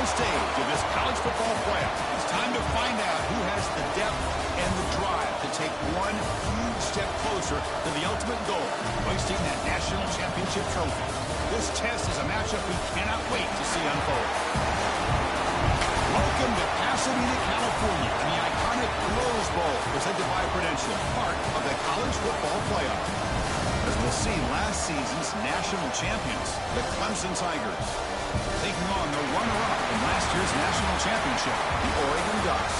final stage of this college football playoff. It's time to find out who has the depth and the drive to take one huge step closer to the ultimate goal, hoisting that national championship trophy. This test is a matchup we cannot wait to see unfold. Welcome to Pasadena, California, and the iconic Rose Bowl, presented by Prudential, part of the college football playoff. As we'll see, last season's national champions, the Clemson Tigers, taking on the runner-up in last year's national championship, the Oregon Ducks.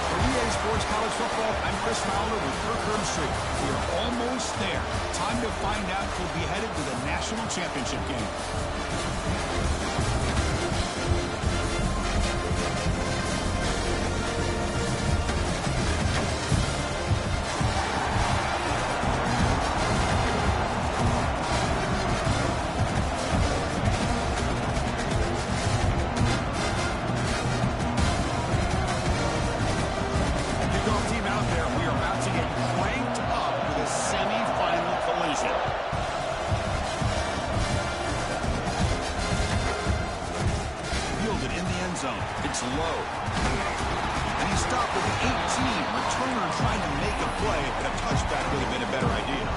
For EA Sports College Football, I'm Chris Fowler with Kirk Herbstreit. We are almost there. Time to find out who'll be headed to the national championship game. It's low. And he stopped at the 18. Returner trying to make a play, but a touchback would have been a better idea.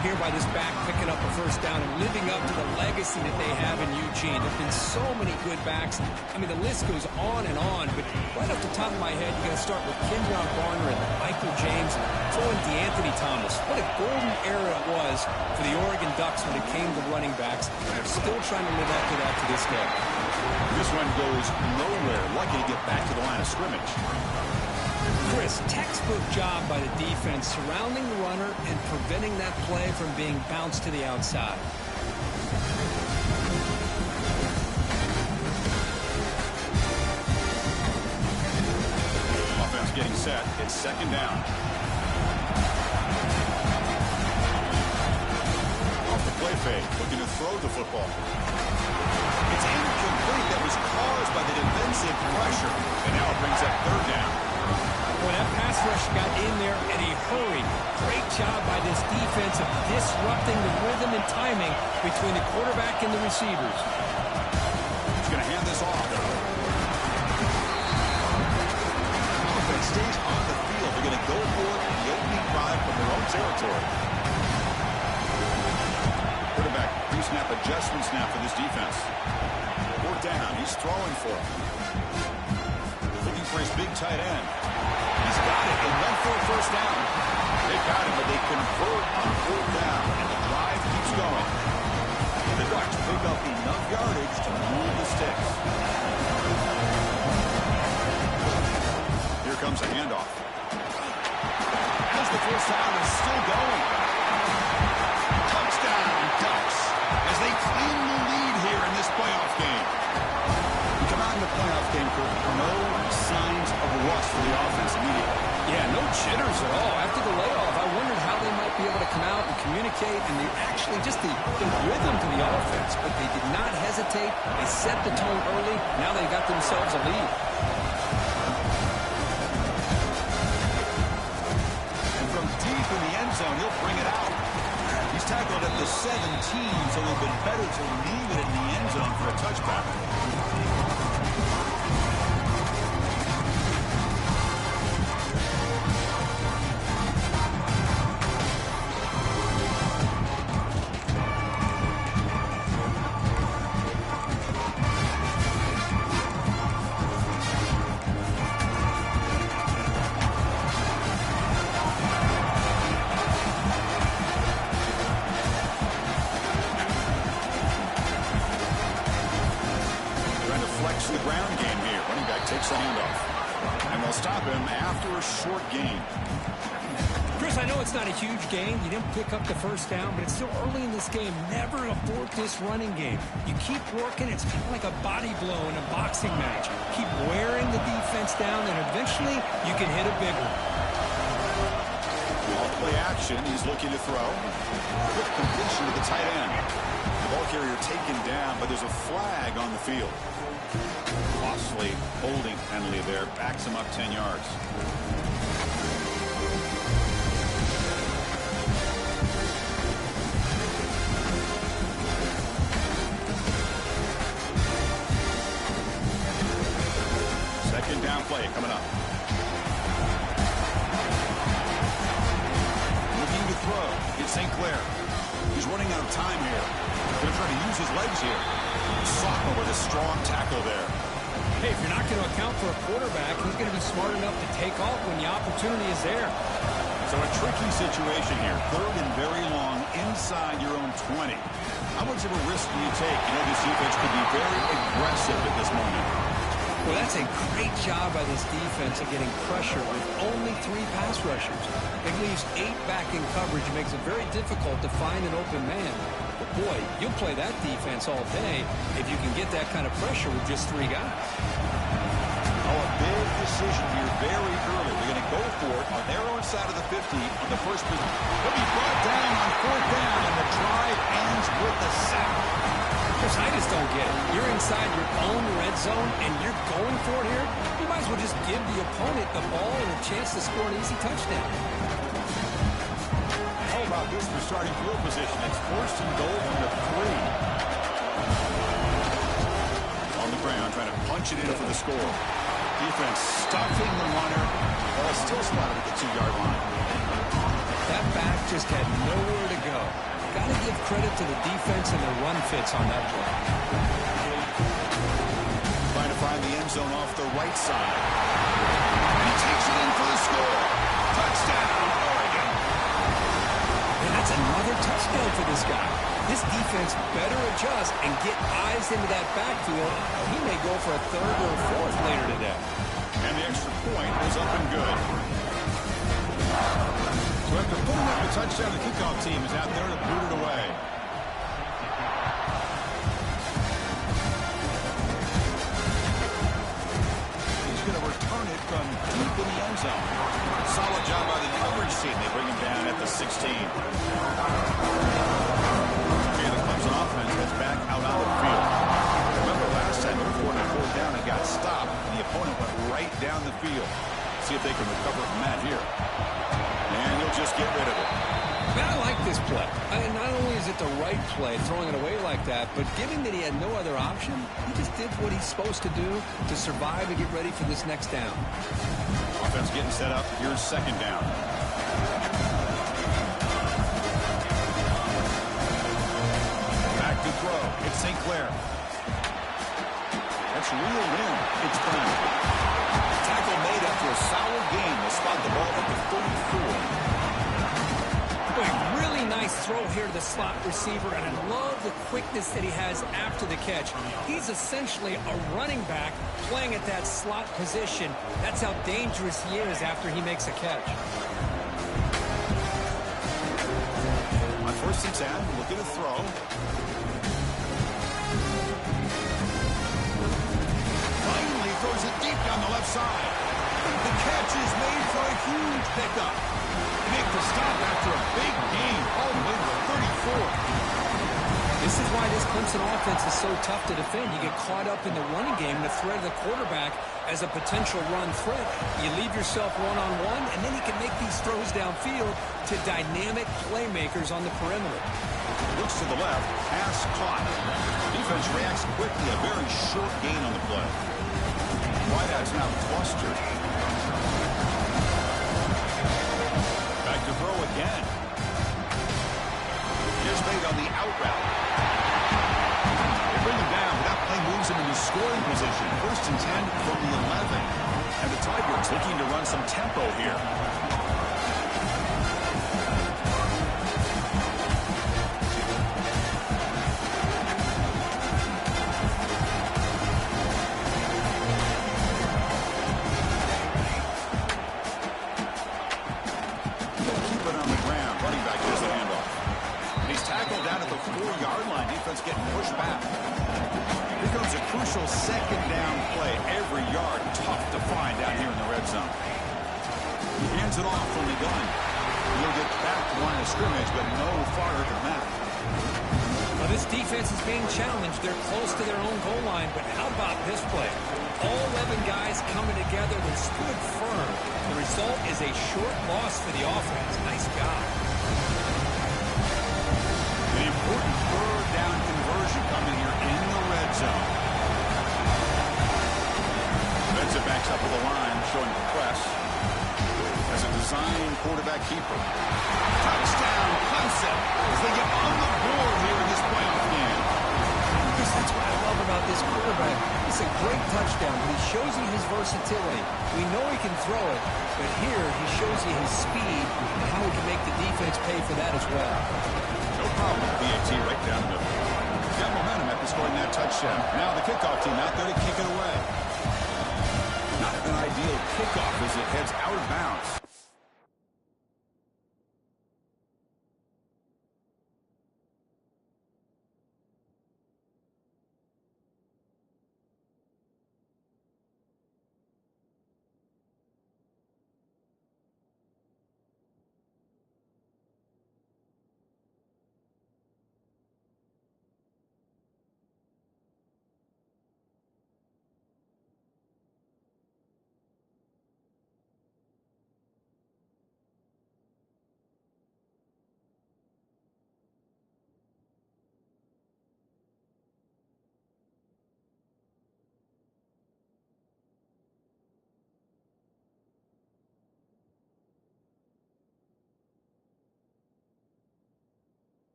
Here by this back, picking up a first down and living up to the legacy that they have in Eugene. There have been so many good backs. I mean, the list goes on and on, but right off the top of my head, you got to start with Kenjon Barner and Michael James and throw in DeAnthony Thomas. What a golden era it was for the Oregon Ducks when it came to running backs. They're still trying to live up to that to this day. This one goes nowhere. Lucky to get back to the line of scrimmage. Chris, textbook job by the defense surrounding the runner and preventing that play from being bounced to the outside. Offense getting set. It's second down. Off the play fake, looking to throw the football. It's incomplete. That was caused by the defensive pressure. And now it brings up third down. Well, that pass rush got in there in a hurry. Great job by this defense of disrupting the rhythm and timing between the quarterback and the receivers. He's going to hand this off. Offense stays on the field. They're going to go for it in the opening drive from their own territory. Quarterback pre-snap adjustment snap for this defense. Fourth down. He's throwing for it. Looking for his big tight end. He's got it and went for a first down. They got it, but they convert on fourth down, and the drive keeps going. The Ducks pick up enough yardage to move the sticks. Here comes a handoff. As the first down is still going. Touchdown, Ducks, as they claim the lead here in this playoff game. We come out in the playoff game for no signs of rust for the offense immediately. Yeah, no jitters at all. After the layoff, I wondered how they might be able to come out and communicate, and they actually just the rhythm to the offense, but they did not hesitate. They set the tone early. Now they got themselves a lead. And from deep in the end zone, he'll bring it out. He's tackled at the 17, so it would have been better to leave it in the end zone for a touchback. The ground game here. Running back takes the handoff. And they'll stop him after a short gain. Chris, I know it's not a huge gain. You didn't pick up the first down, but it's still early in this game. Never abort this running game. You keep working. It's kind of like a body blow in a boxing match. Keep wearing the defense down, and eventually you can hit a big one. All play action. He's looking to throw. Quick completion to the tight end. The ball carrier taken down, but there's a flag on the field. Costly holding penalty there. Backs him up 10 yards. Second down play coming up. Looking to throw. It's St. Clair. He's running out of time here. Going to try to use his legs here. Sophomore with a strong tackle there. Hey, if you're not going to account for a quarterback, he's going to be smart enough to take off when the opportunity is there. So a tricky situation here. Third and very long inside your own 20. How much of a risk do you take? You know, this defense could be very aggressive at this moment. Well, that's a great job by this defense of getting pressure with only 3 pass rushers. It leaves 8 back in coverage. It makes it very difficult to find an open man. But boy, you'll play that defense all day if you can get that kind of pressure with just 3 guys. Oh, a big decision here very early. They're going to go for it on their own side of the 50 on the first position. He'll be brought down on 4th down, and the drive ends with a sack. Chris, I just don't get it. You're inside your own red zone, and you're going for it here? You might as well just give the opponent the ball and a chance to score an easy touchdown. How about this for starting field position? It's 1st and goal from the 3. On the ground, trying to punch it in for the score. Defense stuffing the runner. Ball still spotted at the 2-yard line. That back just had nowhere to go. Got to give credit to the defense and the run fits on that play. Trying to find the end zone off the right side. And he takes it in for the score. Touchdown, Oregon. And that's another touchdown for this guy. This defense better adjust and get eyes into that backfield. He may go for a 3rd or a 4th later today. And the extra point is up and good. So after putting up a touchdown, the kickoff team is out there to boot it away. He's going to return it from deep in the end zone. Solid job by the coverage team. They bring him down at the 16. Here, the Clemson offense heads back out on the field. Remember last time they were 4th down and got stopped, and the opponent went right down the field. See if they can recover from that here. And he'll just get rid of it. Man, I like this play. Not only is it the right play, throwing it away like that, but given that he had no other option, he just did what he's supposed to do to survive and get ready for this next down. Offense getting set up. Here's 2nd down. Back to throw. It's St. Clair. That's reeled in. It's Brown. Tackle made after a solid game. They spot the ball at the 34. Boy, really nice throw here to the slot receiver, and I love the quickness that he has after the catch. He's essentially a running back playing at that slot position. That's how dangerous he is after he makes a catch. On 1st and 10, looking to throw. Finally throws it deep down the left side. The catch is made for a huge pickup. Make the stop after a big gain all the way to the 34. This is why this Clemson offense is so tough to defend. You get caught up in the running game and the threat of the quarterback as a potential run threat. You leave yourself one-on-one, and then you can make these throws downfield to dynamic playmakers on the perimeter. Looks to the left, pass caught. Defense reacts quickly, a very short gain on the play. Wideouts now clustered. Back to throw again. Just made on the out route. They bring him down. That play moves him into scoring position. 1st and 10 from the 11. And the Tigers looking to run some tempo here. the 4-yard line. Defense getting pushed back. Here comes a crucial second down play. Every yard tough to find down here in the red zone. He hands it off from the gun. He'll get back to line of scrimmage, but no farther than that. Well, this defense is being challenged. They're close to their own goal line, but how about this play? All 11 guys coming together. They stood firm. The result is a short loss for the offense. Nice job. An important third down conversion coming here in the red zone. Benson backs up with the line, showing the press. As a design quarterback keeper. Touchdown, Clemson, as they get on the board here in this playoff game. That's what I love about this quarterback. It's a great touchdown, but he shows you his versatility. We know he can throw it, but here he shows you his speed and how he can make the defense pay for that as well. No problem with BAT right down the middle. Got momentum after scoring that touchdown. Now the kickoff team out there to kick it away. Not an ideal kickoff as it heads out of bounds.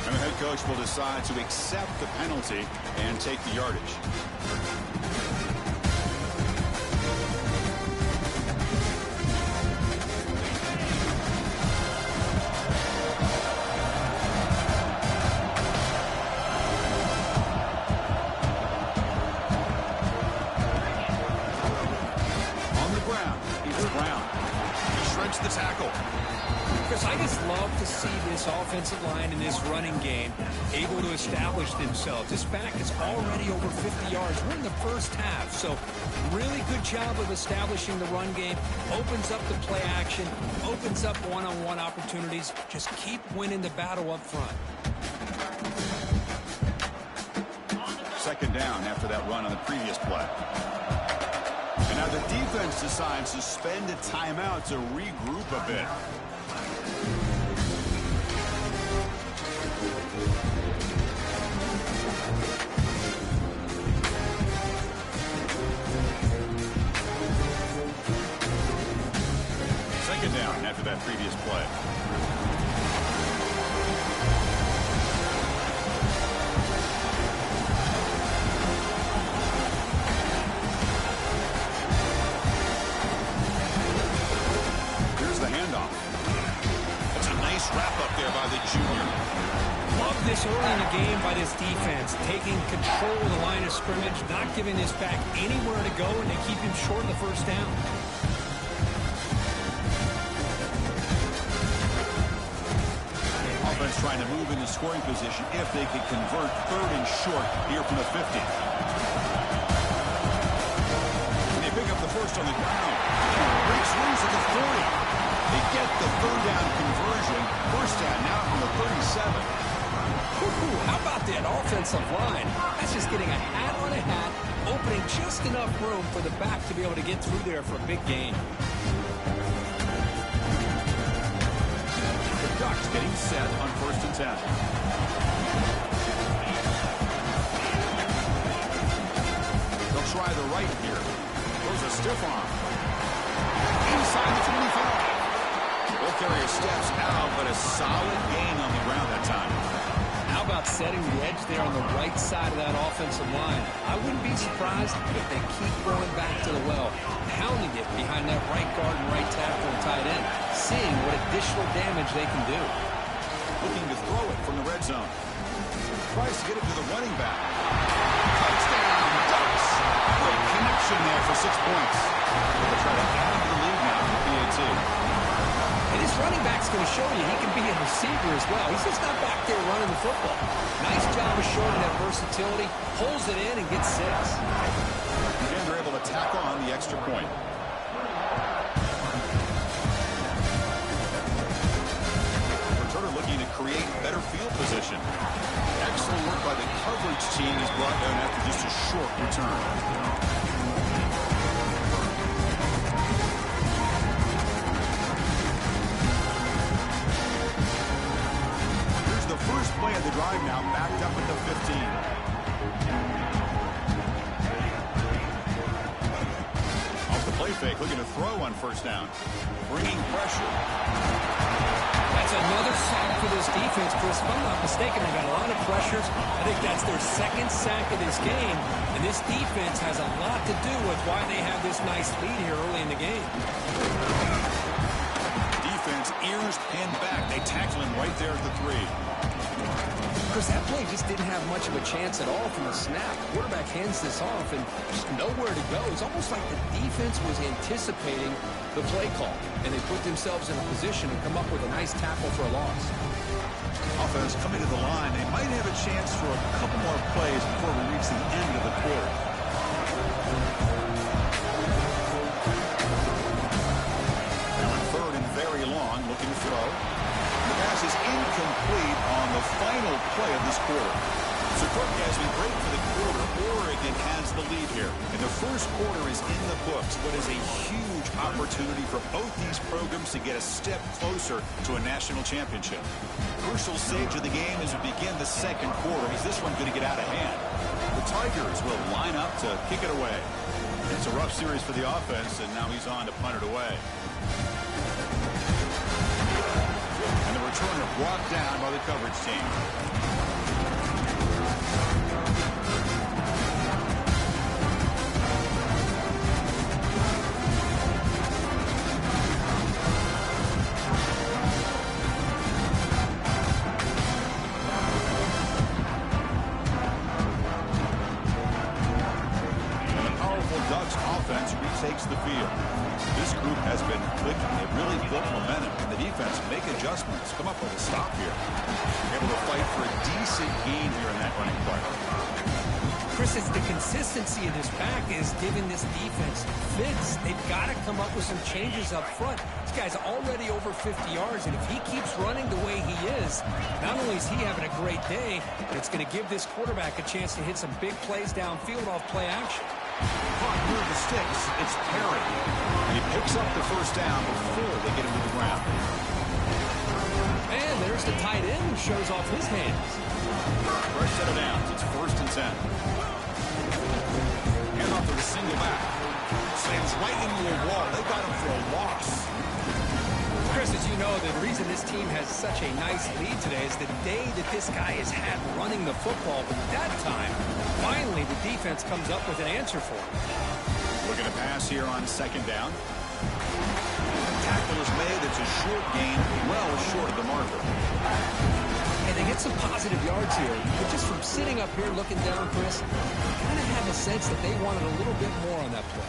And the head coach will decide to accept the penalty and take the yardage. On the ground, here's Brown. He shreds the tackle. Chris, I just love to see this offensive line in this running game able to establish themselves. This back is already over 50 yards. We're in the first half, so really good job of establishing the run game. Opens up the play action, opens up one-on-one opportunities. Just keep winning the battle up front. Second down after that run on the previous play. And now the defense decides to spend a timeout to regroup a bit. Second down after that previous play. Here's the handoff. That's a nice wrap up there by the junior. Love this early in the game by this defense, taking control of the line of scrimmage, not giving this back anywhere to go, and they keep him short of the first down. trying to move into scoring position if they could convert 3rd and short here from the 50. And they pick up the first on the ground. Breaks loose at the 40. They get the 3rd down conversion. First down now from the 37. How about that offensive line? That's just getting a hat on a hat, opening just enough room for the back to be able to get through there for a big gain. The Ducks getting set on 1st and 10. They'll try the right here. Throws a stiff arm. Inside the 25. Both carriers steps out, but a solid gain on the ground that time. How about setting the edge there on the right side of that offensive line? I wouldn't be surprised if they keep going back to the well, pounding it behind that right guard and right tackle and tight end, seeing what additional damage they can do. Looking to throw it from the red zone. Tries to get it to the running back. Touchdown, Ducks! Great connection there for 6 points. They'll try to add to the lead now from PAT. And his running back's going to show you he can be a receiver as well. He's just not back there running the football. Nice job of showing that versatility. Pulls it in and gets 6. Again, they're able to tack on the extra point. Returner looking to create better field position. Excellent work by the coverage team is brought down after just a short return. First play of the drive now, backed up at the 15. Off the play fake, looking to throw on 1st down. Bringing pressure. That's another sack for this defense, Chris. If I'm not mistaken, they got a lot of pressures. I think that's their 2nd sack of this game. And this defense has a lot to do with why they have this nice lead here early in the game. Defense, ears pinned back. They tackle him right there at the 3. Chris, that play just didn't have much of a chance at all from the snap. Quarterback hands this off and just nowhere to go. It's almost like the defense was anticipating the play call, and they put themselves in a position to come up with a nice tackle for a loss. Offense coming to the line. They might have a chance for a couple more plays before we reach the end of the quarter. Now on 3rd and very long, looking to throw. The pass is incomplete on the final play of this quarter. So Cook has been great for the quarter. Oregon has the lead here. And the first quarter is in the books. What is a huge opportunity for both these programs to get a step closer to a national championship. Crucial stage of the game as we begin the 2nd quarter. Is this one going to get out of hand? The Tigers will line up to kick it away. It's a rough series for the offense, and now he's on to punt it away. Returner brought down by the coverage team. And the powerful Ducks offense retakes the field. This group has been clicking. They've really built momentum. And the defense make adjustments. Come up with a stop here. Able to fight for a decent gain here in that running play. Chris, it's the consistency in his back is giving this defense fits. They've got to come up with some changes up front. This guy's already over 50 yards, and if he keeps running the way he is, not only is he having a great day, but it's going to give this quarterback a chance to hit some big plays downfield off play action. Caught near the sticks. It's Perry. And he picks up the first down before they get him to the ground. And there's the tight end who shows off his hands. First set of downs. It's 1st and 10. Hand off to the single back. Slams right into a wall. They got him for a loss. Chris, as you know, the reason this team has such a nice lead today is the day that this guy has had running the football. But that time, finally, the defense comes up with an answer for him. Looking to pass here on 2nd down. Tackle is made. It's a short gain, well short of the marker. And they get some positive yards here. But just from sitting up here looking down, Chris, you kind of have a sense that they wanted a little bit more on that play.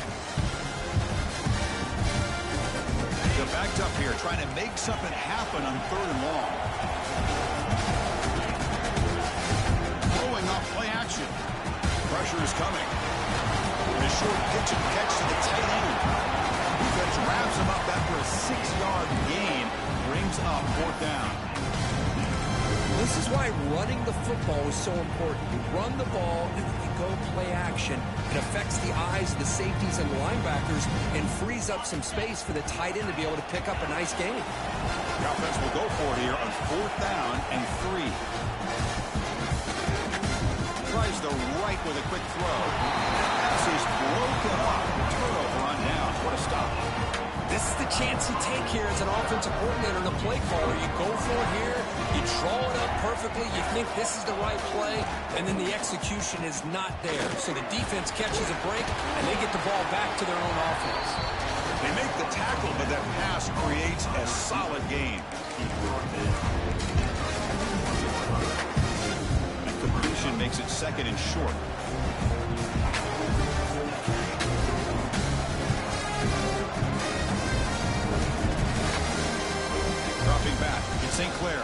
They're backed up here, trying to make something happen on 3rd and long. motion. Pressure is coming. And a short pitch and catch to the tight end. Defense wraps him up after a 6-yard gain. Brings up 4th down. This is why running the football is so important. You run the ball, and then you go play action. It affects the eyes of the safeties and the linebackers and frees up some space for the tight end to be able to pick up a nice gain. The offense will go for it here on 4th down and 3. Tries the right with a quick throw. That pass is broken up. Turnover on down. What a stop. This is the chance you take here as an offensive coordinator and a play caller. You go for it here. You draw it up perfectly. You think this is the right play, and then the execution is not there. So the defense catches a break, and they get the ball back to their own offense. They make the tackle, but that pass creates a solid gain. And completion makes it 2nd and short. Dropping back, it's St. Clair.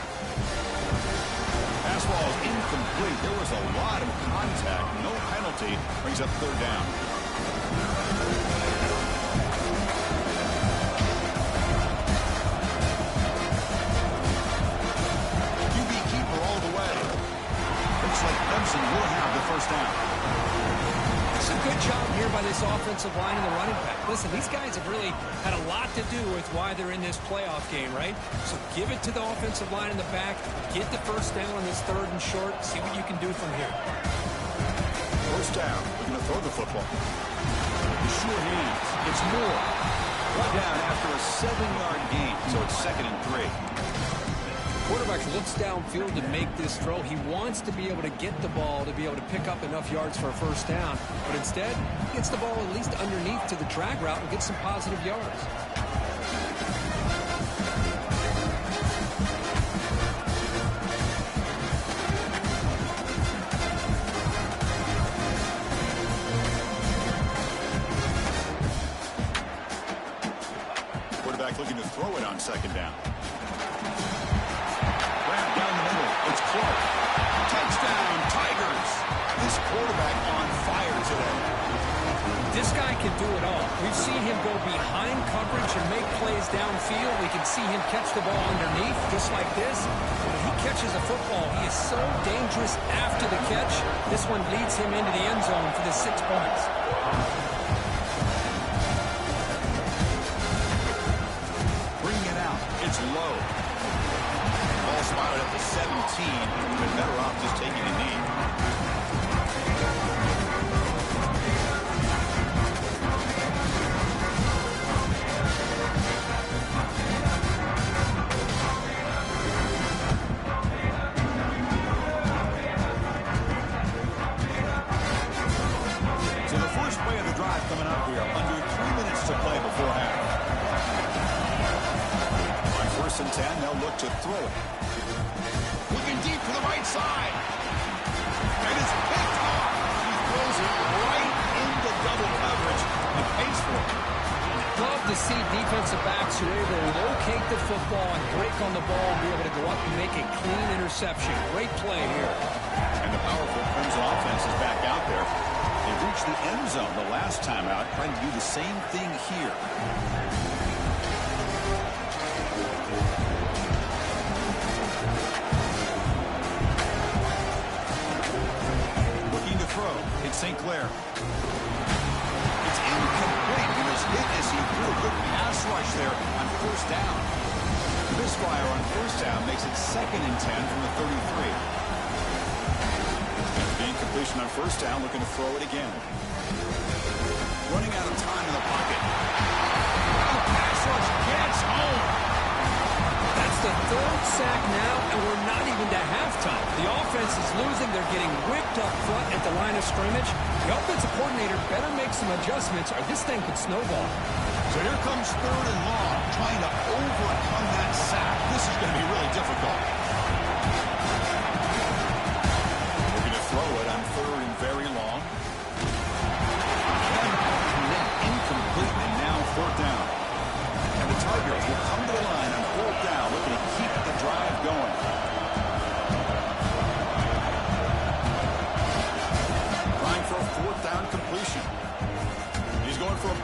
Pass ball is incomplete. There was a lot of contact. No penalty. Brings up 3rd down. QB keeper all the way. Looks like Clemson will have the 1st down. It's a good job here by this offensive line and the running back. Listen, these guys have really had a lot to do with why they're in this playoff game, right? So give it to the offensive line in the back. Get the 1st down on this 3rd and short. See what you can do from here. 1st down. Looking to throw the football. Sure hands. It's Moore. Brought down after a 7-yard gain. So it's 2nd and 3. Quarterback looks downfield to make this throw. He wants to be able to get the ball to be able to pick up enough yards for a 1st down. But instead, he gets the ball at least underneath to the drag route and gets some positive yards. Quarterback looking to throw it on 2nd down. Down the middle, it's Clark. Touchdown, Tigers. This quarterback on fire today. This guy can do it all. We've seen him go behind coverage and make plays downfield. We can see him catch the ball underneath, just like this. When he catches a football, he is so dangerous after the catch. This one leads him into the end zone for the 6 points. Bringing it out, it's low. Ball spotted at the 17. Been better off just taking a knee. So the first play of the drive coming up here. Under 3 minutes to play before half. On 1st and 10, they'll look to throw it. Looking deep to the right side. And it's picked off. He throws it right into double coverage and pays for it. Love to see defensive backs who are able to locate the football and break on the ball and be able to go up and make a clean interception. Great play here. And the powerful Clemson offense is back out there. They reached the end zone the last time out, trying to do the same thing here. It's St. Clair. It's incomplete. He was hit as he threw a good pass rush there on 1st down. Misfire on 1st down makes it 2nd and 10 from the 33. The incompletion on 1st down, looking to throw it again. Running out of time in the pocket. The pass rush gets home. That's the 3rd sack now, and we're not even to halftime. The offense is losing. They're getting whipped up front at the line of scrimmage. The offensive coordinator better make some adjustments, or this thing could snowball. So here comes 3rd and long, trying to overcome that sack. This is going to be really difficult. Looking to throw it on 3rd and very long. And incomplete, and now 4th down. And the Tigers will come to the line on 4th down, looking to keep the drive going.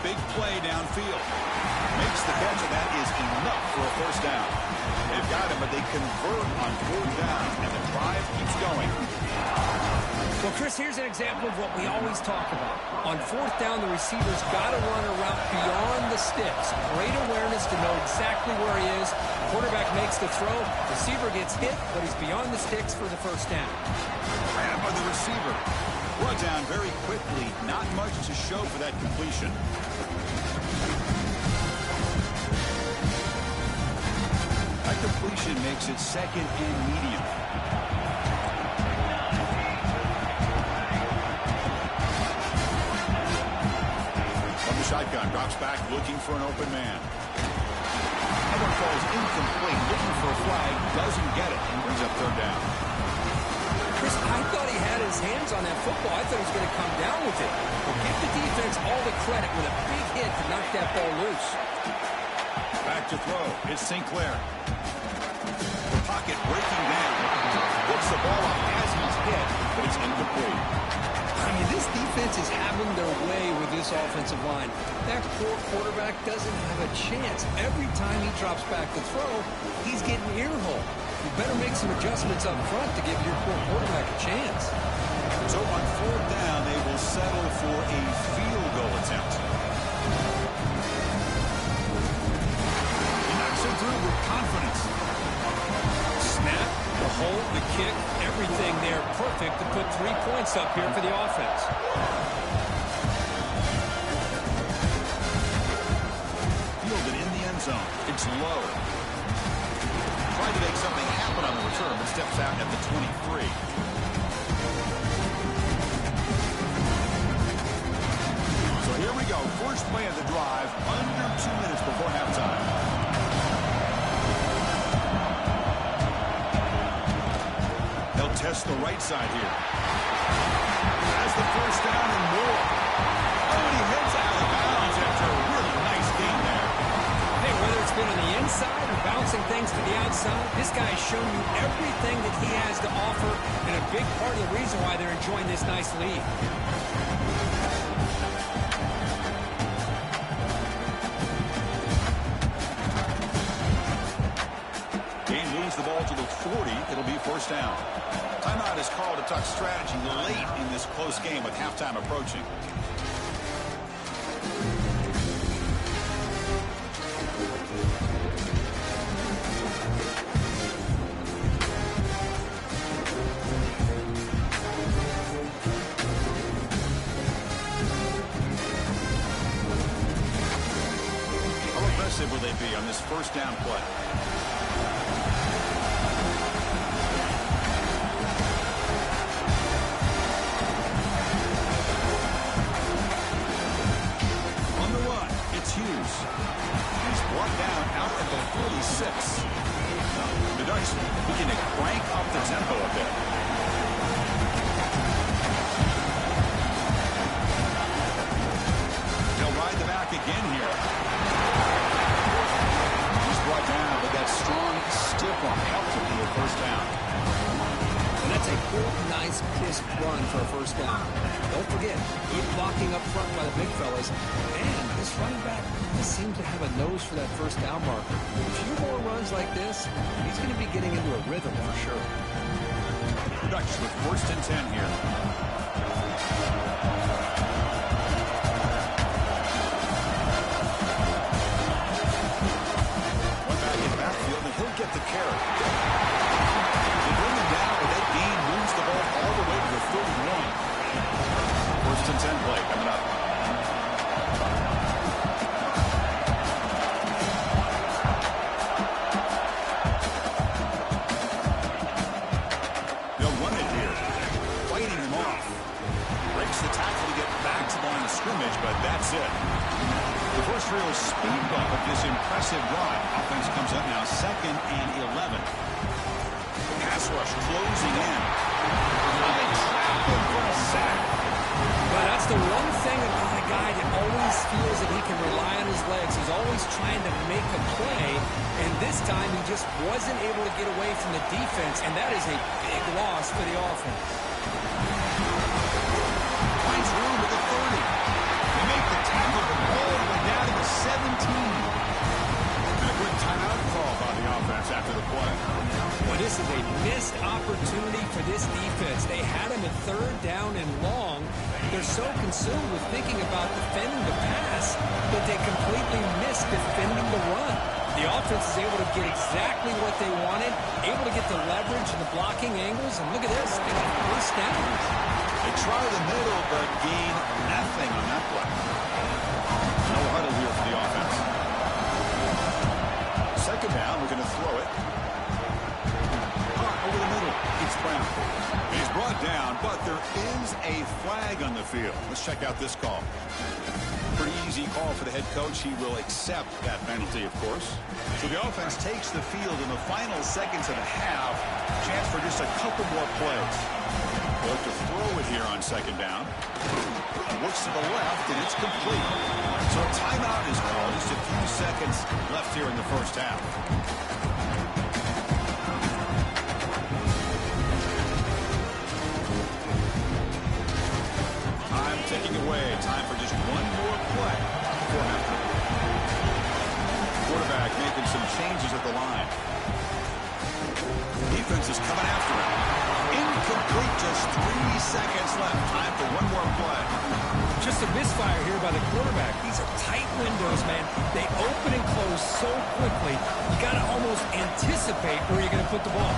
big play downfield. Makes the catch, and that is enough for a first down. They've got him, but they convert on 4th down, and the drive keeps going. Well, Chris, here's an example of what we always talk about. On 4th down, the receiver's got to run a route beyond the sticks. Great awareness to know exactly where he is. Quarterback makes the throw. Receiver gets hit, but he's beyond the sticks for the first down. Grab by the receiver. Brought down very quickly. Not much to show for that completion. That completion makes it 2nd and medium. Shotgun drops back, looking for an open man. That one falls incomplete, looking for a flag, doesn't get it, and brings up 3rd down. Chris, I thought he had his hands on that football. I thought he was going to come down with it. But give the defense all the credit with a big hit to knock that ball loose. Back to throw. It's Sinclair. The pocket breaking down. Gets the ball up as he's hit, but it's incomplete. I mean, this defense is having their way with this offensive line. That poor quarterback doesn't have a chance. Every time he drops back to throw, he's getting earhole. You better make some adjustments up front to give your poor quarterback a chance. So on 4th down, they will settle for a field goal attempt. He knocks it through with confidence. Snap, the hold, the kick, everything there perfect to put 3 points up here for the offense. Fielded in the end zone. It's low. Tried to make something happen on the return, but steps out at the 23. So here we go. First play of the drive, under 2 minutes before halftime. Test the right side here. Has the first down and more. Oh, and he heads out of bounds after a really nice game there. Hey, whether it's been on the inside or bouncing things to the outside, this guy has shown you everything that he has to offer, and a big part of the reason why they're enjoying this nice lead. Game moves the ball to the 40. It'll be first down. Timeout is called to talk strategy late in this close game with halftime approaching. How aggressive will they be on this first down play? He's brought down out at the 46. The Ducks looking to crank up the tempo a bit. They'll ride the back again here. He's brought down, but that strong stiff arm helped him to a first down. And that's a good, nice, crisp run for a first down. Don't forget, keep blocking up front by the big fellas. And this running back seems to have a nose for that first down marker. A few more runs like this, he's going to be getting into a rhythm for sure. Ducks with 1st and 10 here. One back in backfield, and he'll get the carry. They bring him down, but that gain moves the ball all the way to the 31. 1st and 10 play coming up. But that's it. The first real speed bump of this impressive drive. Offense comes up now 2nd and 11. Pass rush closing in. They trap him for a sack. Well, that's the one thing about a guy that always feels that he can rely on his legs. He's always trying to make a play, and this time he just wasn't able to get away from the defense, and that is a big loss for the offense. Finds room at the 30. They make the tackle, but ball opportunity for this defense. They had him at 3rd down and long. They're so consumed with thinking about defending the pass that they completely missed defending the run. The offense is able to get exactly what they wanted, able to get the leverage and the blocking angles, and look at this, they got first down. They try the middle, but gain nothing on that play. No huddle here for the offense. 2nd down, we're going to throw it. Over the middle, it's Brown. He's brought down, but there is a flag on the field. Let's check out this call. Pretty easy call for the head coach. He will accept that penalty, of course. So the offense takes the field in the final seconds of the half. Chance for just a couple more plays. They'll have to throw it here on 2nd down. Looks to the left, and it's complete. So a timeout is called. Just a few seconds left here in the first half. Taking away. Time for just one more play before halftime. Quarterback making some changes at the line. Defense is coming after him. Incomplete. Just 3 seconds left. Time for one more play. Just a misfire here by the quarterback. These are tight windows, man. They open and close so quickly. You got to almost anticipate where you're going to put the ball.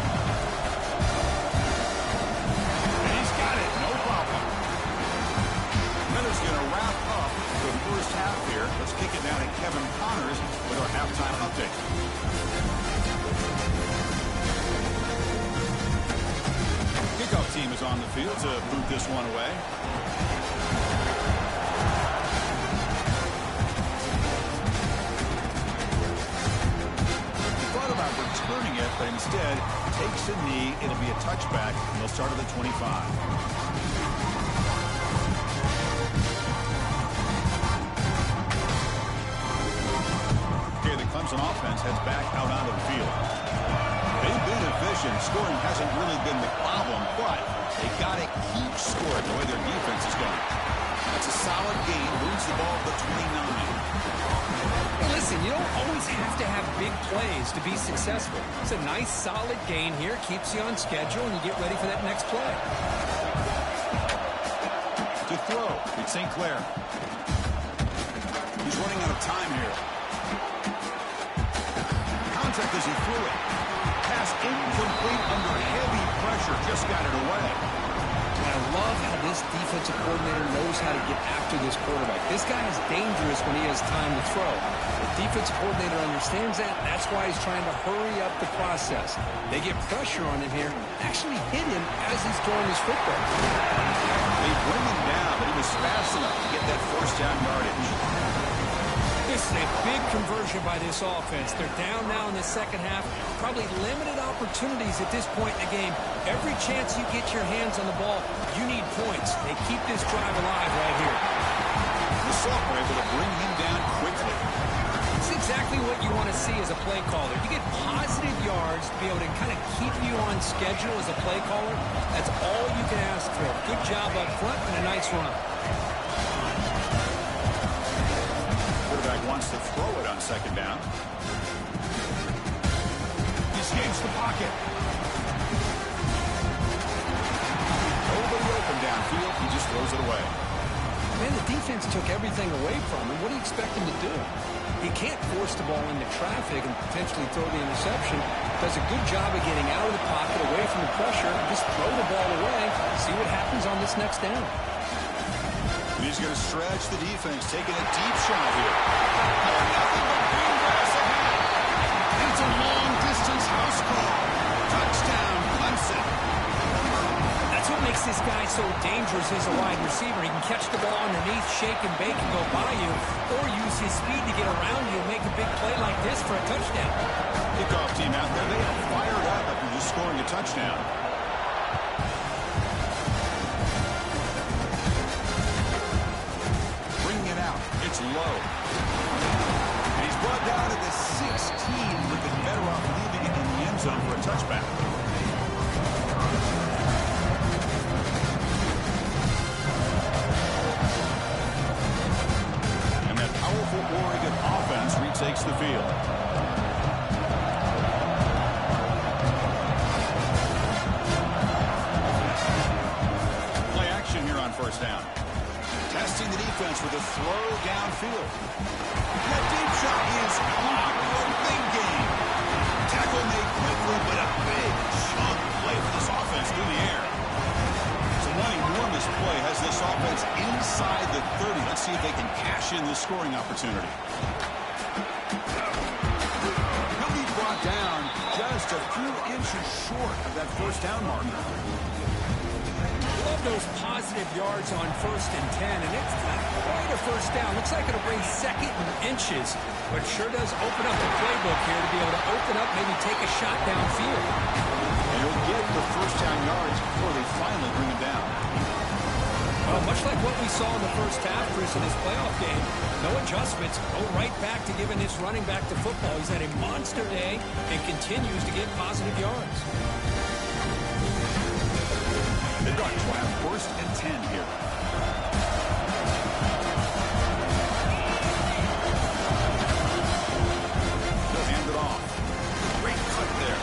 And he's got it. No problem. Miller's going to wrap up the first half here. Let's kick it down to Kevin Connors with our halftime update. Kickoff team is on the field to boot this one away. He thought about returning it, but instead takes a knee. It'll be a touchback, and they'll start at the 25. Clemson offense heads back out onto the field. They've been efficient. Scoring hasn't really been the problem, but they got to keep scoring the way their defense is going. That's a solid gain. Moves the ball to the 29. Hey, listen, you don't always have to have big plays to be successful. It's a nice, solid gain here. Keeps you on schedule, and you get ready for that next play. To throw, it's St. Clair. He's running out of time here. Contact as he threw it. Pass incomplete under heavy pressure. Just got it away. And I love how this defensive coordinator knows how to get after this quarterback. This guy is dangerous when he has time to throw. The defensive coordinator understands that. That's why he's trying to hurry up the process. They get pressure on him here. Actually hit him as he's throwing his football. They bring him down, but he was fast enough to get that first down yardage. This is a big conversion by this offense. They're down now in the second half. Probably limited opportunities at this point in the game. Every chance you get your hands on the ball, you need points. They keep this drive alive right here. The sophomore able to bring him down quickly. It's exactly what you want to see as a play caller. You get positive yards to be able to kind of keep you on schedule as a play caller. That's all you can ask for. Good job up front and a nice run. Wants to throw it on second down. He escapes the pocket. Nobody open downfield. He just throws it away. Man, the defense took everything away from him. What do you expect him to do? He can't force the ball into traffic and potentially throw the interception. Does a good job of getting out of the pocket, away from the pressure, just throw the ball away, see what happens on this next down. He's going to stretch the defense, taking a deep shot here. Nothing but green grass ahead. It's a long-distance house call. Touchdown, Clemson. That's what makes this guy so dangerous as a wide receiver. He can catch the ball underneath, shake and bake, and go by you, or use his speed to get around you and make a big play like this for a touchdown. Kickoff team out there, they are fired up after just scoring a touchdown. It's low. And he's brought down to the 16. Would have been better off leaving it in the end zone for a touchback. And that powerful Oregon offense retakes the field. preparing the defense for the throw downfield. That deep shot is caught for a big gain. Tackle made quickly, but a big chunk play for this offense through the air. So one enormous play has this offense inside the 30. Let's see if they can cash in this scoring opportunity. He'll be brought down just a few inches short of that first down marker. Love those positive yards on 1st and 10, and it's not quite a first down. Looks like it'll bring 2nd and inches, but sure does open up the playbook here to be able to open up, maybe take a shot downfield. And he'll get the first down yards before they finally bring him down. Well, much like what we saw in the first half, Chris, in this playoff game, no adjustments, go right back to giving this running back to football. He's had a monster day and continues to get positive yards. The Ducks will have 1st and 10 here. They'll hand it off. Great cut there.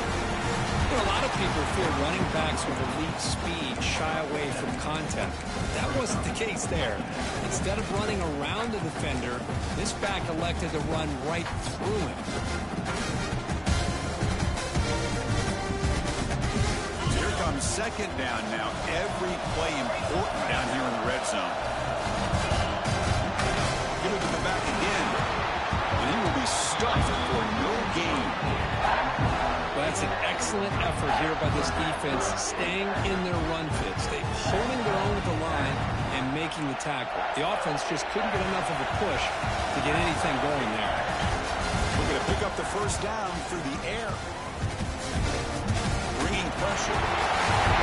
You know, a lot of people feel running backs with elite speed shy away from contact. That wasn't the case there. Instead of running around the defender, this back elected to run right through him. Comes 2nd down now. Every play important down here in the red zone. Give it to the back again. And he will be stuffed for no gain. Well, that's an excellent effort here by this defense, staying in their run fits. They holding their own at the line and making the tackle. The offense just couldn't get enough of a push to get anything going there. We're going to pick up the first down through the air. Bringing pressure.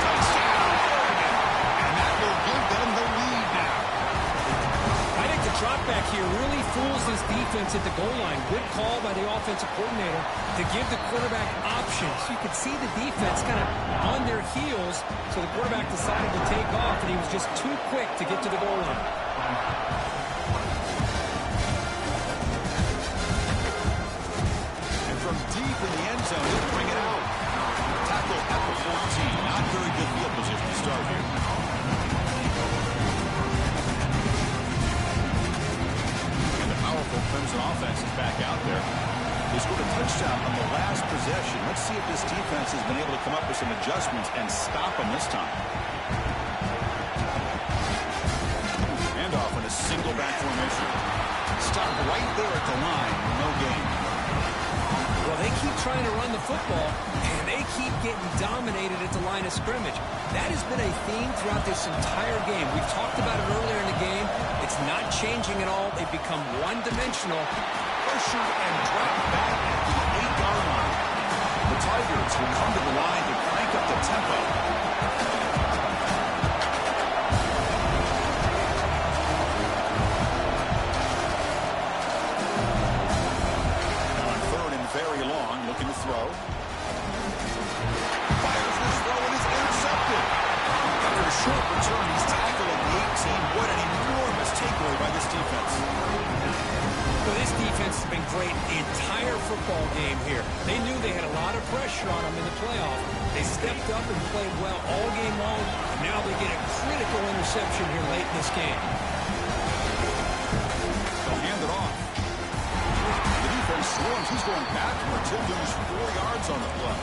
Touchdown, Oregon. And that will give them the lead now. I think the drop back here really fools this defense at the goal line. Good call by the offensive coordinator to give the quarterback options. You could see the defense kind of on their heels, so the quarterback decided to take off, and he was just too quick to get to the goal line. And from deep in the end zone, he'll bring it out. Tackle at the 14. Not very good field position to start here. And the powerful Clemson offense is back out there. They scored a touchdown on the last possession. Let's see if this defense has been able to come up with some adjustments and stop them this time. And off in a single back formation. Stop right there at the line. No gain. Well, they keep trying to run the football, and they keep getting dominated at the line of scrimmage. That has been a theme throughout this entire game. We've talked about it earlier in the game. It's not changing at all. They've become one-dimensional. Pressured and dropped back at the 8-yard line. The Tigers will come to the line to crank up the tempo. Very long, looking to throw. Fires this throw and is intercepted. After a short return, he's tackled at the 18. What an enormous takeaway by this defense. Well, this defense has been great the entire football game here. They knew they had a lot of pressure on them in the playoff. They stepped up and played well all game long. Now they get a critical interception here late in this game. They'll hand it off. Swarms, he's going backwards. He'll lose 4 yards on the play.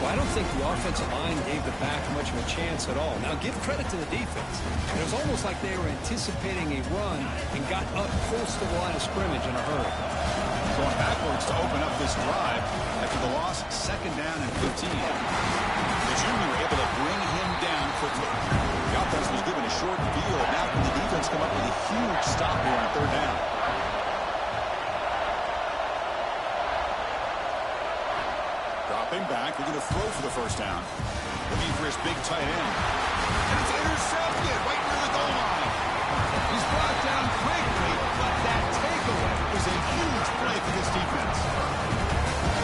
Well, I don't think the offensive line gave the back much of a chance at all. Now, give credit to the defense. It was almost like they were anticipating a run and got up close to the line of scrimmage in a hurry. Going backwards to open up this drive after the loss, 2nd down and 15. The junior able to bring him down quickly. The offense was given a short field. Now can the defense come up with a huge stop here on 3rd down? Dropping back, looking to throw for the first down. Looking for his big tight end. And it's intercepted right near the goal line. He's brought down quickly, but that takeaway is a huge play for this defense.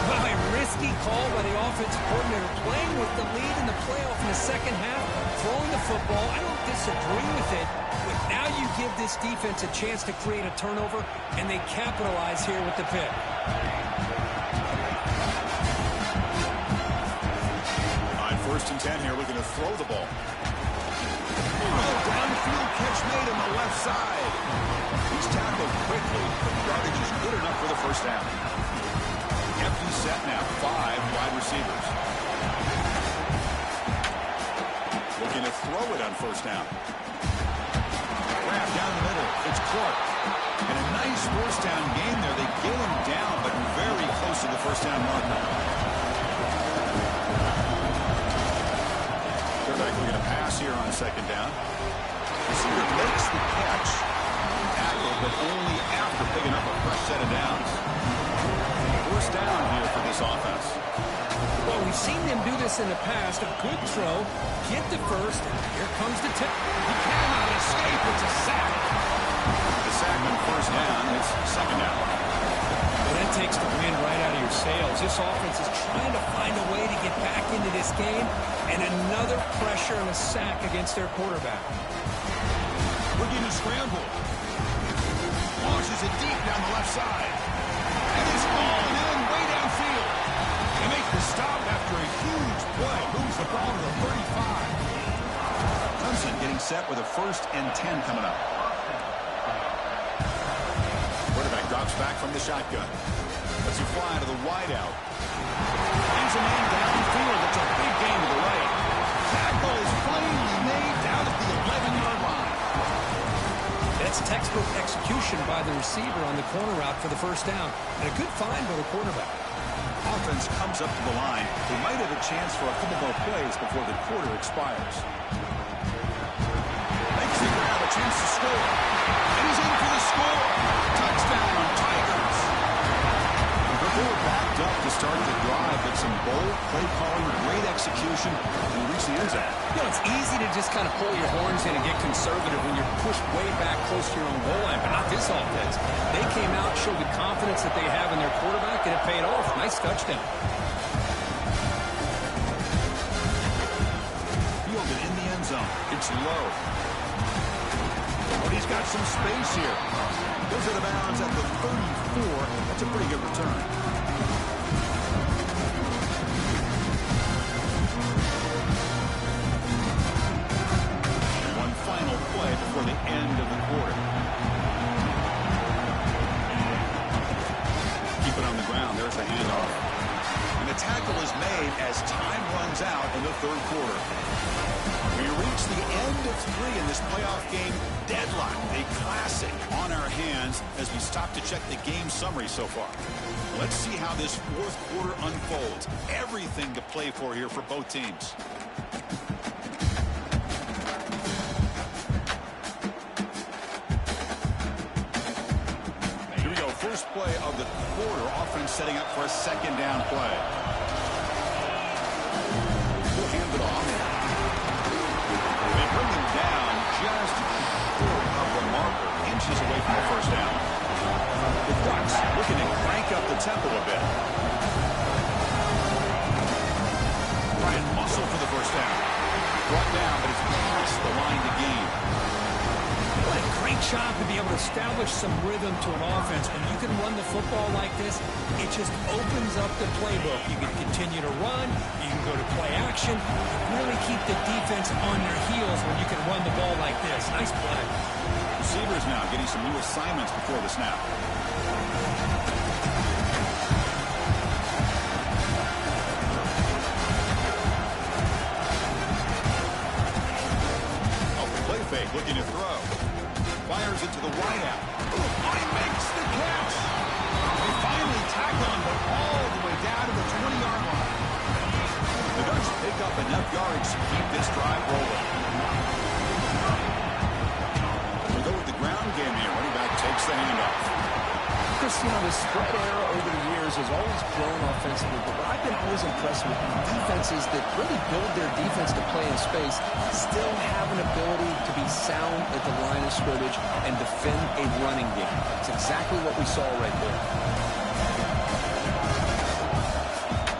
Well, a risky call by the offensive coordinator, playing with the lead in the playoff in the second half, throwing the football. I don't disagree with it, but now you give this defense a chance to create a turnover, and they capitalize here with the pick. On 1st and 10 here, looking to throw the ball. Oh, downfield catch made on the left side. He's tackled quickly, but the yardage is good enough for the first down. Empty set now, 5 wide receivers. Looking to throw it on first down. Grab down the middle. It's Clark. And a nice first down gain there. They get him down, but very close to the first down marker. Quarterback looking to pass here on second down. Receiver makes the catch. Tackle, but only after picking up a fresh set of downs. First down here for this offense. Well, we've seen them do this in the past. A good throw, get the first, and here comes the tip. He cannot escape. It's a sack. The sack on first down. It's second down. Well, that takes the wind right out of your sails. This offense is trying to find a way to get back into this game, and another pressure and a sack against their quarterback. Looking to scramble. Launches it deep down the left side. And it's falling in way downfield. They make the stop after a huge play. Moves the ball to the 35. Clemson getting set with a 1st and 10 coming up. Quarterback drops back from the shotgun. Lets it fly to the wideout. Hangs a man downfield. It's a big gain to the right. Tackle is finally made down at the 11-yard line. That's textbook execution by the receiver on the corner route for the first down. And a good find by the quarterback. Offense comes up to the line. They might have a chance for a couple more plays before the quarter expires. Makes the grab, a chance to score. And he's in for the score. Touchdown, Tigers. They were backed up to start the drive, but some bold play calling, great execution, and reach the end zone. You know, it's easy to just kind of pull your horns in and get conservative when you're pushed way back close to your own goal line, but not this offense. They came out, showed the confidence that they have in their quarterback, and it paid off. Nice touchdown. Fielded in the end zone. It's low. But he's got some space here. Goes out of bounds at the 34. That's a pretty good return. One final play before the end of the quarter. Keep it on the ground. There's a handoff. And the tackle is made as time runs out in the 3rd quarter. We reach the end of 3 in this playoff game. Deadlock, a classic on our hands as we stop to check the game summary so far. Let's see how this 4th quarter unfolds. Everything to play for here for both teams. Here we go. First play of the quarter. Offense setting up for a second down play. We'll hand it off. They bring him down just short of the marker, inches away from the first down. The Ducks looking to crank up the tempo a bit. Trying to muscle for the first down. Brought down, but it's past the line to gain. What a great job to be able to establish some rhythm to an offense. When you can run the football like this, it just opens up the playbook. You can continue to run. You can go to play action. Really keep the defense on their heels when you can run the ball like this. Nice play. Receivers now getting some new assignments before the snap. Off the play fake, looking to throw. Fires it to the wideout. Oh, he makes the catch. They finally tackle him, but all the way down to the 20-yard line. The Ducks pick up enough yardage to keep this drive rolling. We go with the ground game here. Running back takes the handoff. Chris, you know, the spread era over the years has always grown offensively, but what I've been always impressed with defenses that really build their defense to play in space still have an ability to be sound at the line of scrimmage and defend a running game. It's exactly what we saw right there.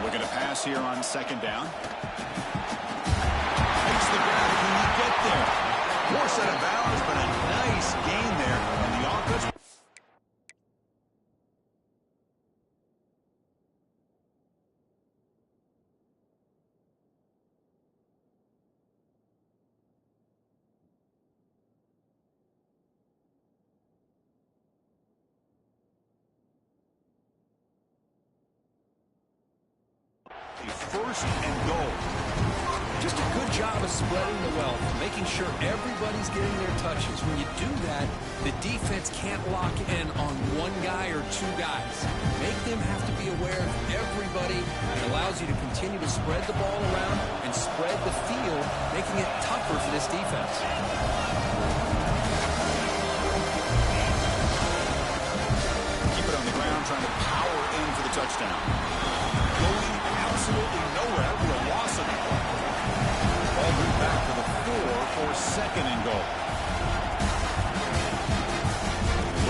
Looking to pass here on second down. Makes the grab. Can he get there? More set of bounds, but a nice gain there. And the offense. first and goal. Just a good job of spreading the wealth, making sure everybody's getting their touches. When you do that, the defense can't lock in on one guy or two guys. Make them have to be aware of everybody. It allows you to continue to spread the ball around and spread the field, making it tougher for this defense. Keep it on the ground, trying to power in for the touchdown. Going absolutely nowhere. That would be a loss of that play. Ball moved back to the 4 for second and goal.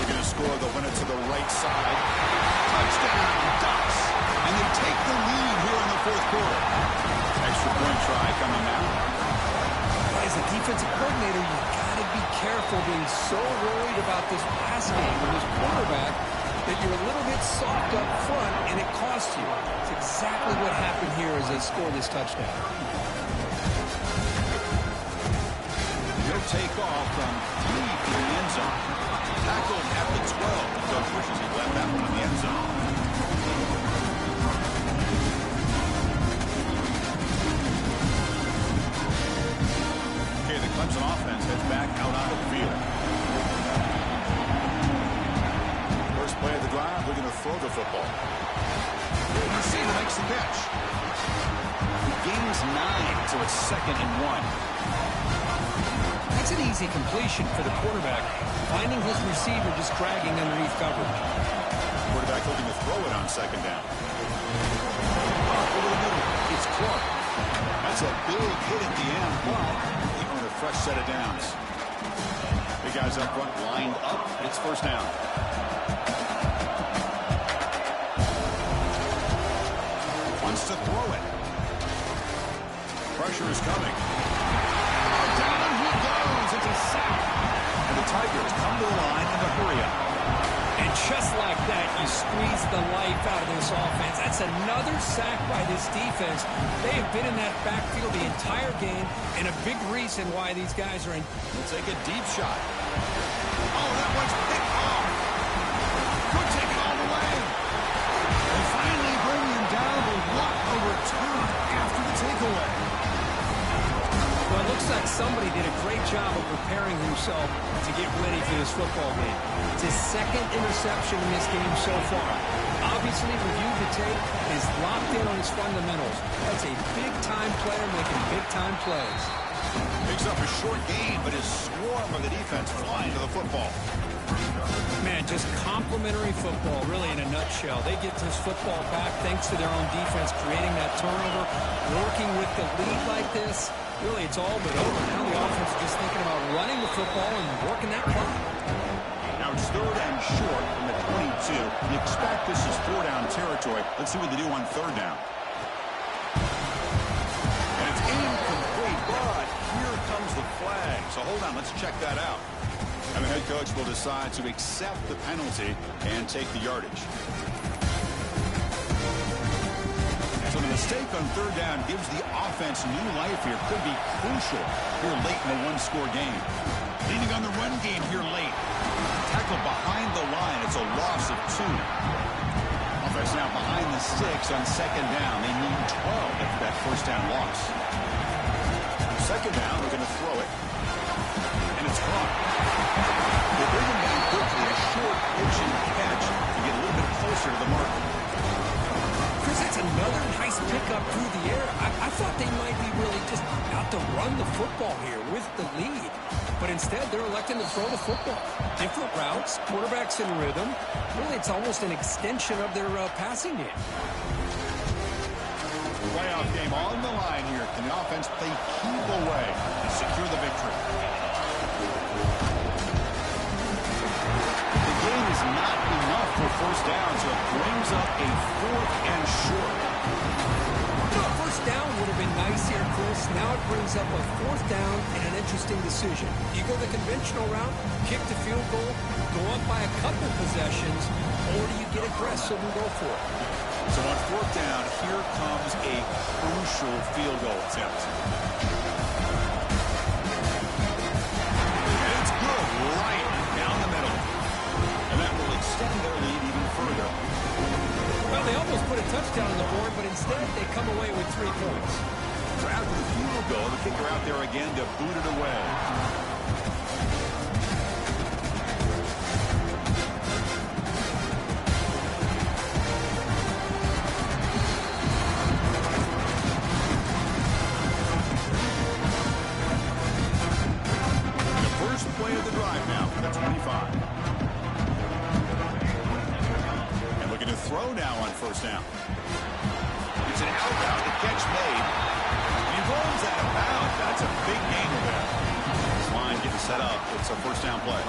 Looking to score, they'll win it to the right side. Touchdown, Ducks. And they take the lead here in the fourth quarter. Extra point try coming now. As a defensive coordinator, you've got to be careful being so worried about this pass game with this quarterback that you're a little bit soft up front and it costs you. It's exactly what happened here as they score this touchdown. He'll take off from 3 to the end zone. Tackled at the 12. Coach wishes he left that one in the end zone. Okay, the Clemson offense heads back out on the field. First play of the drive, looking to throw the football. The receiver makes the catch. He gains 9, so it's 2nd and 1. It's an easy completion for the quarterback, finding his receiver just dragging underneath coverage. Quarterback looking to throw it on 2nd down. Over the middle, it's Clark. That's a big hit at the end, but he earned a fresh set of downs. Big guys up front lined up. It's first down. Wants to throw it. Pressure is coming. Down he goes. It's a sack. And the Tigers come to the line in a hurry up. And just like that, you squeeze the life out of this offense. That's another sack by this defense. They have been in that backfield the entire game, and a big reason why these guys are in. We'll take a deep shot. Oh, that one's picked off. Could take it all the way. And finally bring him down, but what a return after the takeaway. Well, it looks like somebody did a great job of preparing himself to get ready for this football game. It's his 2nd interception in this game so far. Obviously, reviewed the tape, is locked in on his fundamentals. That's a big-time player making big-time plays. Picks up a short gain, but his swarm of the defense flying to the football. Man, just complimentary football, really, in a nutshell. They get this football back thanks to their own defense, creating that turnover, working with the lead like this. Really, it's all but over. Now the offense is just thinking about running the football and working that clock. Now it's 3rd and short from the 22. You expect this is 4-down territory. Let's see what they do on 3rd down. And it's incomplete, but here comes the flag. So hold on, let's check that out. And the head coach will decide to accept the penalty and take the yardage. So the mistake on 3rd down gives the offense new life here. Could be crucial here late in a one-score game. Leaning on the run game here late. Tackle behind the line. It's a loss of 2. Offense now behind the 6 on 2nd down. They need 12 after that first down loss. 2nd down, they're going to throw it. And it's caught. They bring him down quickly. A short pitch and catch to get a little bit closer to the mark. Chris, that's another nice pickup through the air. I thought they might be really just out to run the football here with the lead. But instead, they're electing to throw the football. Different routes, quarterbacks in rhythm. Really, it's almost an extension of their passing game. Playoff game on the line here. Can the offense play keep away and secure the victory? The game is not enough for first down, so it brings up a 4th and short. First down would have been nice here, Chris. Now it brings up a 4th down and an interesting decision. Do you go the conventional route, kick the field goal, go up by a couple possessions, or do you get aggressive and go for it? So on 4th down, here comes a crucial field goal attempt. And it's good right down the middle. And that will extend their lead even further. Well, they almost put a touchdown on the board, but instead they come away with 3 points. So after the field goal, the kicker out there again to boot it away. The first play of the drive now for the 25. And looking to throw now on first down. It's an outbound, the catch made. He rolls out of bounds. That's a big gain there. This line getting set up. It's a first down play.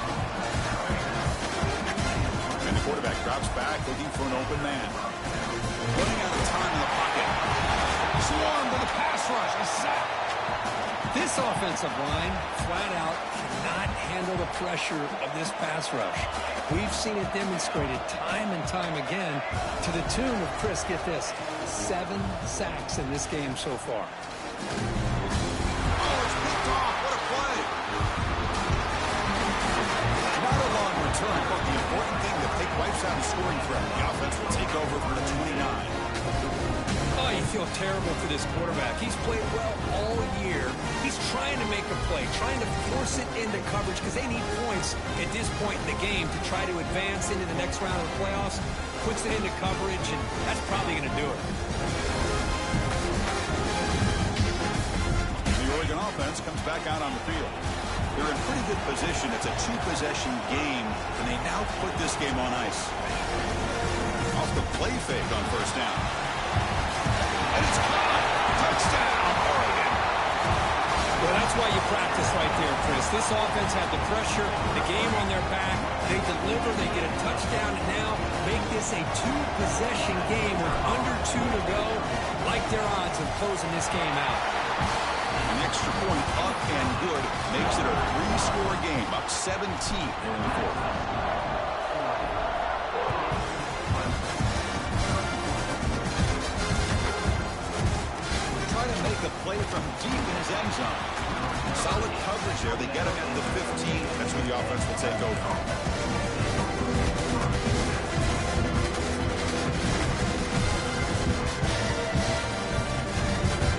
And the quarterback drops back looking for an open man. Running out of time in the pocket. Swarmed with a pass rush. A sack. This offensive line, flat out, cannot handle the pressure of this pass rush. We've seen it demonstrated time and time again to the tune of, Chris, get this, 7 sacks in this game so far. Oh, it's picked off. What a play. Not a long return, but the important thing that Pick wipes out the scoring threat. The offense will take over for the 29. Oh, you feel terrible for this quarterback. He's played well all year. He's trying to make a play, trying to force it into coverage because they need points at this point in the game to try to advance into the next round of the playoffs. Puts it into coverage, and that's probably going to do it. The Oregon offense comes back out on the field. They're in pretty good position. It's a 2-possession game, and they now put this game on ice. Off the play fake on first down. And it's caught. Touchdown, Oregon. Well, that's why you practice right there, Chris. This offense had the pressure, the game on their back. They deliver, they get a touchdown, and now make this a 2-possession game with under 2 to go. Like their odds of closing this game out. An extra point up and good makes it a 3-score game, up 17 here in the fourth. Make a play from deep in his end zone. Solid coverage there. They get him at the 15. That's where the offense will take over.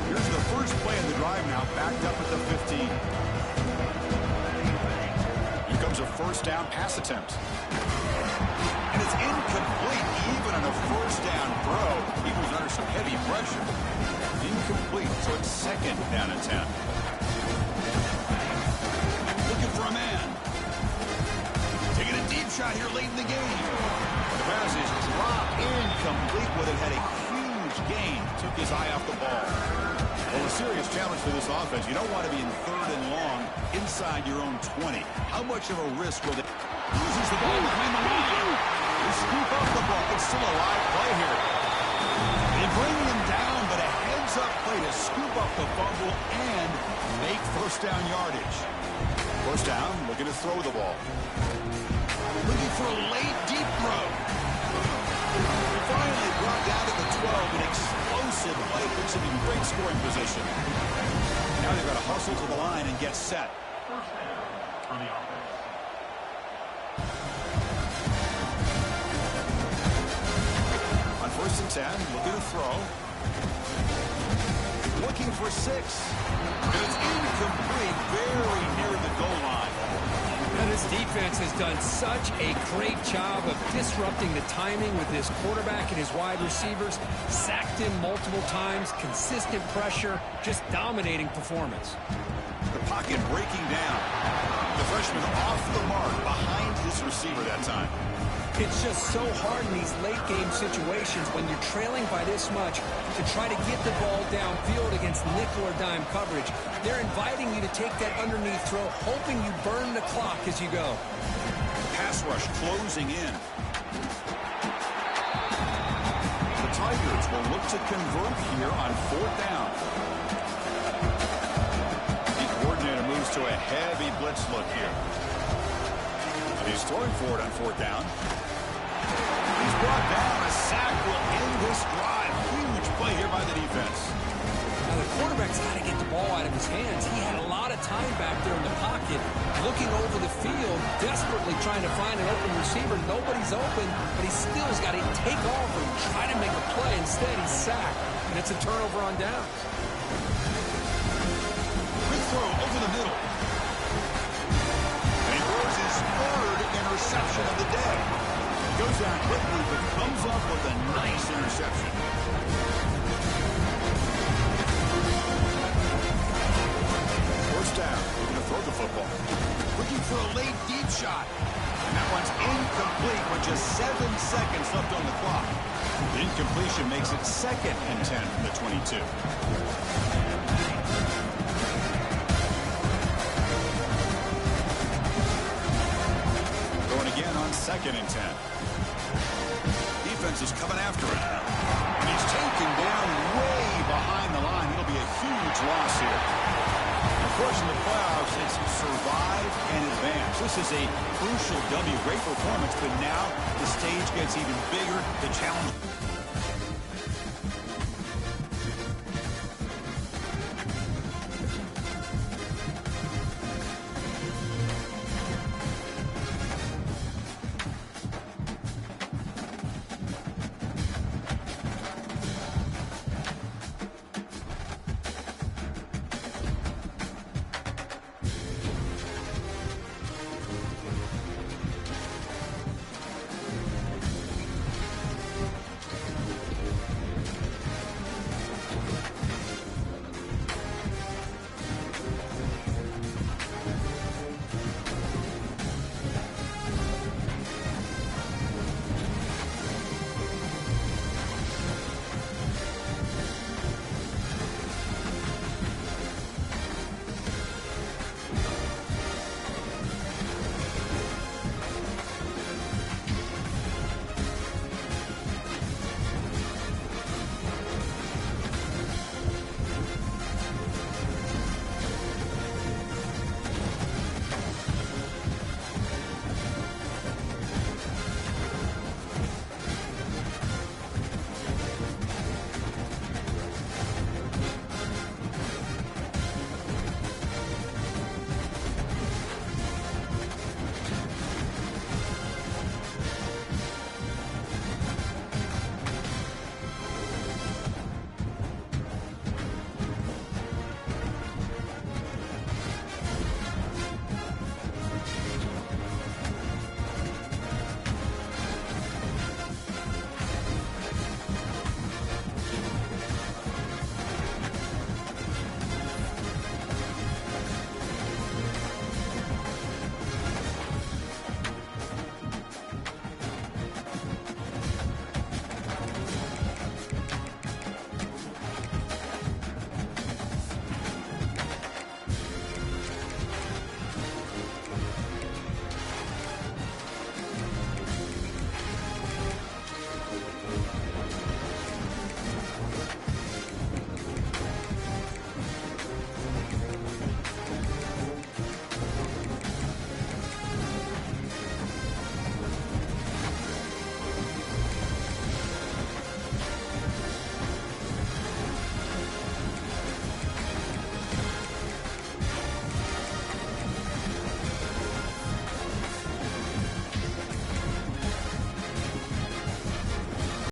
Here's the first play of the drive now, backed up at the 15. Here comes a first down pass attempt. And it's incomplete even on a first down throw. He was under some heavy pressure. Incomplete, so it's second down and 10. Looking for a man. Taking a deep shot here late in the game. The pass is dropped incomplete, but it had a huge gain. Took his eye off the ball. Well, a serious challenge for this offense. You don't want to be in third and long inside your own 20. How much of a risk will they... Loses the ball behind the line. They scoop up the ball. It's still a live play here. They bring him down, but a heads-up play to scoop up the fumble and make first down yardage. First down, looking to throw the ball. Looking for a late, deep throw. Finally brought down to the 12. An explosive play puts him in great scoring position. Now they've got to hustle to the line and get set. First down on the offense. On first and 10, looking to throw. Looking for 6. And it's incomplete, very near the goal line. And this defense has done such a great job of disrupting the timing with this quarterback and his wide receivers. Sacked him multiple times, consistent pressure, just dominating performance. The pocket breaking down. The freshman off the mark behind his receiver that time. It's just so hard in these late-game situations when you're trailing by this much to try to get the ball downfield against nickel or dime coverage. They're inviting you to take that underneath throw, hoping you burn the clock as you go. Pass rush closing in. The Tigers will look to convert here on fourth down. The coordinator moves to a heavy blitz look here. And he's throwing for it on fourth down. He's brought down. A sack will end this drive. Huge play here by the defense. Now the quarterback's got to get the ball out of his hands. He had a lot of time back there in the pocket, looking over the field, desperately trying to find an open receiver. Nobody's open, but he still's got a take off and try to make a play. Instead, he's sacked, and it's a turnover on down. Quick throw over the middle. And he throws his third interception of the day. Goes down quickly, but comes up with a nice interception. First down. We're going to throw the football. Looking for a late deep shot. And that one's incomplete with just 7 seconds left on the clock. The incompletion makes it 2nd and 10 from the 22. Going again on 2nd and 10. Defense is coming after him. And he's taken down way behind the line. It'll be a huge loss here. Of course, in the playoffs, it's survive and advance. This is a crucial W. Great performance, but now the stage gets even bigger. The challenge.